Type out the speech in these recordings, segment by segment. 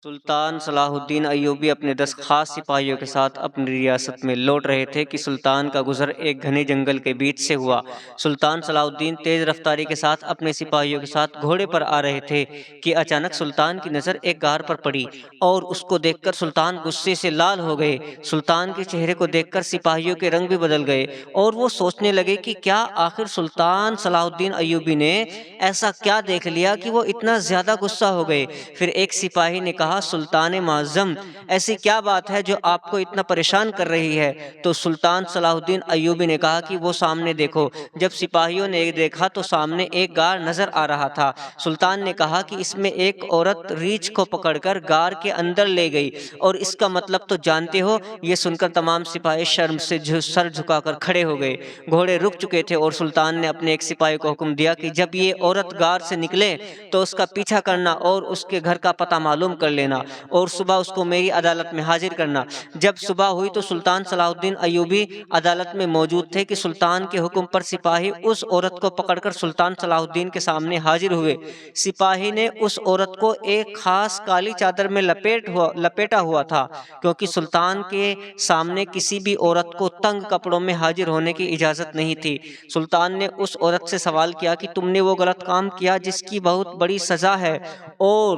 سلطان صلاح الدین ایوبی اپنے 10 خاص سپاہیوں کے ساتھ اپنی ریاست میں لوٹ رہے تھے کہ سلطان کا گزر ایک گھنے جنگل کے بیچ سے ہوا۔ سلطان صلاح الدین تیز رفتاری کے ساتھ اپنے سپاہیوں کے ساتھ گھوڑے پر آ رہے تھے کہ اچانک سلطان کی نظر ایک غار پر پڑی اور اس کو دیکھ کر سلطان غصے سے لال ہو گئے۔ سلطان کے چہرے کو دیکھ کر سپاہیوں کے رنگ بھی بدل گئے اور وہ سوچنے لگے کہ کیا آخر سلطان صلاح الدین ایوبی نے ایسا کیا دیکھ لیا کہ وہ اتنا زیادہ غصہ ہو گئے۔ پھر ایک سپاہی نے کہا، سلطان معظم، ایسی کیا بات ہے جو آپ کو اتنا پریشان کر رہی ہے؟ تو سلطان صلاح الدین ایوبی نے کہا کہ وہ سامنے دیکھو۔ جب سپاہیوں نے دیکھا تو سامنے ایک غار نظر آ رہا تھا۔ سلطان نے کہا کہ اس میں ایک عورت ریچھ کو پکڑ کر غار کے اندر لے گئی، اور اس کا مطلب تو جانتے ہو۔ یہ سن کر تمام سپاہی شرم سے سر جھکا کر کھڑے ہو گئے۔ گھوڑے رک چکے تھے اور سلطان نے اپنے ایک سپاہی کو حکم دیا کہ جب یہ عورت غار سے نکلے تو اس کا پیچھا کرنا اور اس کے گھر کا پتہ معلوم کر لینا، اور صبح اس کو میری عدالت میں حاضر کرنا۔ جب صبح ہوئی تو سلطان صلاح الدین ایوبی عدالت میں موجود تھے کہ سلطان کے حکم پر سپاہی اس عورت کو پکڑ کر سلطان صلاح الدین کے سامنے حاضر ہوئے۔ سپاہی نے اس عورت کو ایک خاص کالی چادر میں لپیٹا ہوا تھا، کیونکہ سلطان کے سامنے کسی بھی عورت کو تنگ کپڑوں میں حاضر ہونے کی اجازت نہیں تھی۔ سلطان نے اس عورت سے سوال کیا کہ تم نے وہ غلط کام کیا جس کی بہت بڑی سزا ہے، اور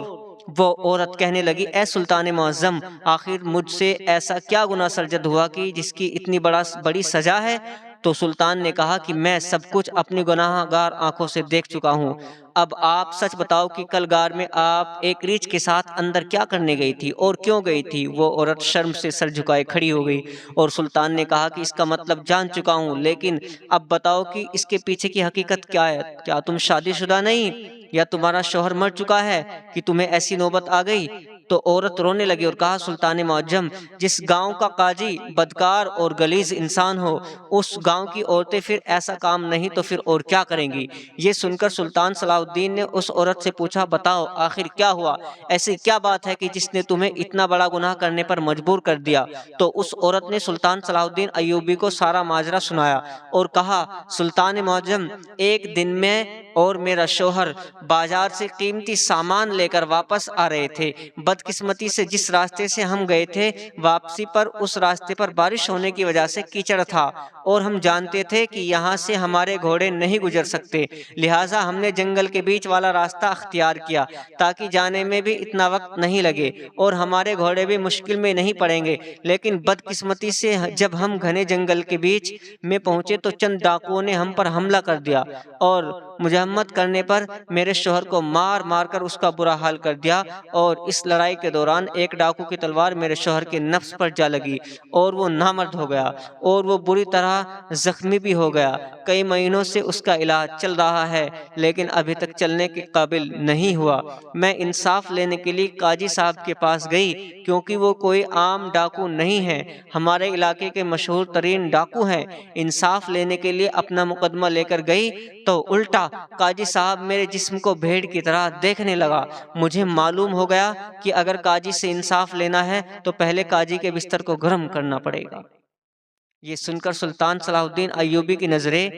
وہ عورت کہنے لگی، اے سلطان معظم، آخر مجھ سے ایسا کیا گناہ سرزد ہوا کہ جس کی اتنی بڑی سزا ہے؟ تو سلطان نے کہا کہ میں سب کچھ اپنی گناہ گار آنکھوں سے دیکھ چکا ہوں۔ اب آپ سچ بتاؤ کہ کل غار میں آپ ایک ریچھ کے ساتھ اندر کیا کرنے گئی تھی اور کیوں گئی تھی؟ وہ عورت شرم سے سر جھکائے کھڑی ہو گئی، اور سلطان نے کہا کہ اس کا مطلب جان چکا ہوں، لیکن اب بتاؤ کہ اس کے پیچھے کی حقیقت کیا ہے؟ کیا تم شادی شدہ نہیں، یا تمہارا شوہر مر چکا ہے کہ تمہیں ایسی نوبت آ گئی؟ تو عورت رونے لگی اور کہا، سلطان معظم، جس گاؤں کا قاضی بدکار اور غلیظ انسان ہو، اس گاؤں کی عورتیں پھر ایسا کام نہیں تو پھر اور کیا کریں گی؟ یہ سن کر سلطان صلاح الدین نے اس عورت سے پوچھا، بتاؤ آخر کیا ہوا؟ ایسی کیا بات ہے کہ جس نے تمہیں اتنا بڑا گناہ کرنے پر مجبور کر دیا؟ تو اس عورت نے سلطان صلاح الدین ایوبی کو سارا ماجرا سنایا اور کہا، سلطان معظم، ایک دن میں اور میرا شوہر بازار سے قیمتی سامان لے کر واپس آ رہے تھے۔ بدقسمتی سے جس راستے سے ہم گئے تھے، واپسی پر اس راستے پر بارش ہونے کی وجہ سے کیچڑ تھا، اور ہم جانتے تھے کہ یہاں سے ہمارے گھوڑے نہیں گزر سکتے، لہٰذا ہم نے جنگل کے بیچ والا راستہ اختیار کیا تاکہ جانے میں بھی اتنا وقت نہیں لگے اور ہمارے گھوڑے بھی مشکل میں نہیں پڑیں گے۔ لیکن بدقسمتی سے جب ہم گھنے جنگل کے بیچ میں پہنچے تو چند ڈاکوؤں نے ہم پر حملہ کر دیا اور مزاحمت کرنے پر میرے شوہر کو مار مار کر اس کا برا حال کر دیا، اور اس لڑائی کے دوران ایک ڈاکو کی تلوار میرے شوہر کے نفس پر جا لگی اور وہ نامرد ہو گیا، اور وہ بری طرح زخمی بھی ہو گیا۔ کئی مہینوں سے اس کا علاج چل رہا ہے، لیکن ابھی تک چلنے کے قابل نہیں ہوا۔ میں انصاف لینے کے لیے قاضی صاحب کے پاس گئی، کیونکہ وہ کوئی عام ڈاکو نہیں ہے، ہمارے علاقے کے مشہور ترین ڈاکو ہیں۔ انصاف لینے کے لیے اپنا مقدمہ لے کر گئی تو الٹا قاضی صاحب میرے جسم کو بھیڑ کی طرح دیکھنے لگا۔ مجھے معلوم ہو گیا کہ اگر قاضی سے انصاف لینا ہے تو پہلے قاضی کے بستر کو گرم کرنا پڑے گا۔ یہ سن کر سلطان صلاح الدین ایوبی کی نظریں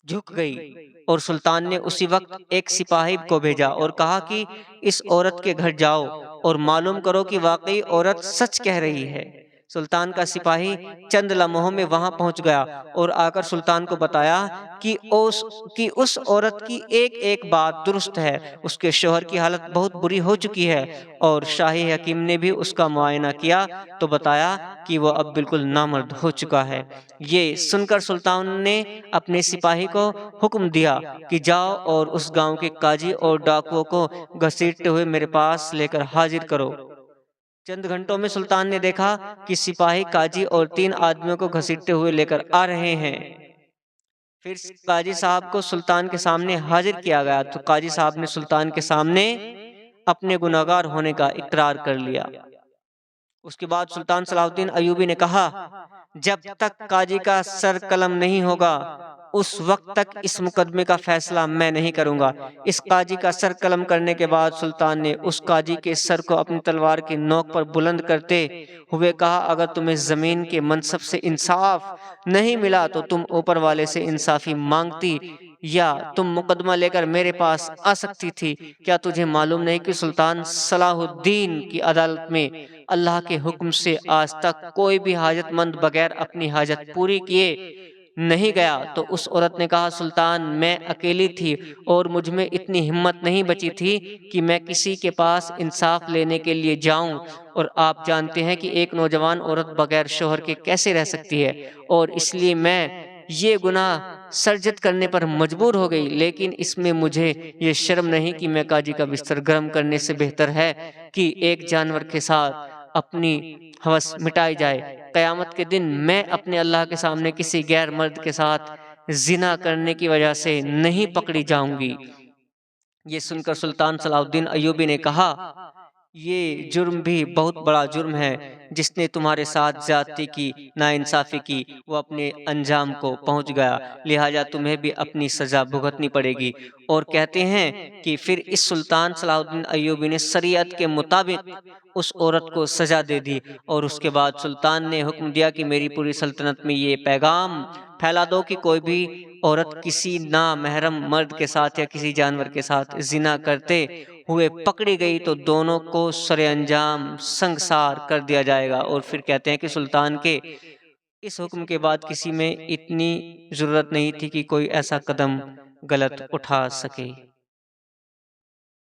جھک گئی، اور سلطان نے اسی وقت ایک سپاہی کو بھیجا اور کہا کہ اس عورت کے گھر جاؤ اور معلوم کرو کہ واقعی عورت سچ کہہ رہی ہے۔ سلطان کا سپاہی چند لمحوں میں وہاں پہنچ گیا اور آ کر سلطان کو بتایا کہ اس عورت کی ایک ایک بات درست ہے، اس کے شوہر کی حالت بہت بری ہو چکی ہے، اور شاہی حکیم نے بھی اس کا معائنہ کیا تو بتایا کہ وہ اب بالکل نامرد ہو چکا ہے۔ یہ سن کر سلطان نے اپنے سپاہی کو حکم دیا کہ جاؤ اور اس گاؤں کے قاضی اور ڈاکوؤں کو گھسیٹتے ہوئے میرے پاس لے کر حاضر کرو۔ چند گھنٹوں میں سلطان نے دیکھا کہ سپاہی قاضی اور 3 آدمیوں کو گھسیٹتے ہوئے لے کر آ رہے ہیں۔ پھر قاضی صاحب کو سلطان کے سامنے حاضر کیا گیا تو قاضی صاحب نے سلطان کے سامنے اپنے گناہگار ہونے کا اقرار کر لیا۔ اس کے بعد سلطان صلاح الدین ایوبی نے کہا، جب تک قاضی کا سر قلم نہیں ہوگا اس وقت تک اس مقدمے کا فیصلہ میں نہیں کروں گا۔ اس قاضی کا سر قلم کرنے کے بعد سلطان نے اس قاضی کے سر کو اپنی تلوار کی نوک پر بلند کرتے ہوئے کہا، اگر تمہیں زمین کے منصب سے انصاف نہیں ملا تو تم اوپر والے سے انصافی مانگتی۔ یا تم مقدمہ لے کر میرے پاس آ سکتی تھی؟ کیا تجھے معلوم نہیں کہ سلطان صلاح الدین کی عدالت میں اللہ کے حکم سے آج تک کوئی بھی حاجت مند بغیر اپنی حاجت پوری کیے نہیں گیا؟ تو اس عورت نے کہا، سلطان، میں اکیلی تھی اور مجھ میں اتنی ہمت نہیں بچی تھی کہ میں کسی کے پاس انصاف لینے کے لیے جاؤں، اور آپ جانتے ہیں کہ ایک نوجوان عورت بغیر شوہر کے کیسے رہ سکتی ہے، اور اس لیے میں یہ گناہ سرجت کرنے پر مجبور ہو گئی، لیکن اس میں مجھے یہ شرم نہیں کہ میں قاضی کا بستر گرم کرنے سے بہتر ہے کہ ایک جانور کے ساتھ اپنی ہوس مٹائی جائے۔ قیامت کے دن میں اپنے اللہ کے سامنے کسی غیر مرد کے ساتھ زنا کرنے کی وجہ سے نہیں پکڑی جاؤں گی۔ یہ سن کر سلطان صلاح الدین ایوبی نے کہا، یہ جرم بھی بہت بڑا جرم ہے، جس نے تمہارے ساتھ زیادتی کی، ناانصافی کی، وہ اپنے انجام کو پہنچ گیا، لہٰذا تمہیں بھی اپنی سزا بھگتنی پڑے گی۔ اور کہتے ہیں کہ پھر اس سلطان صلاح الدین ایوبی نے شریعت کے مطابق اس عورت کو سزا دے دی، اور اس کے بعد سلطان نے حکم دیا کہ میری پوری سلطنت میں یہ پیغام پھیلا دو کہ کوئی بھی عورت کسی نامحرم مرد کے ساتھ یا کسی جانور کے ساتھ زنا کرتے ہوئے پکڑی گئی تو دونوں کو سر انجام سنگسار کر دیا جائے گا۔ اور پھر کہتے ہیں کہ سلطان کے اس حکم کے بعد کسی میں اتنی ضرورت نہیں تھی کہ کوئی ایسا قدم غلط اٹھا سکے۔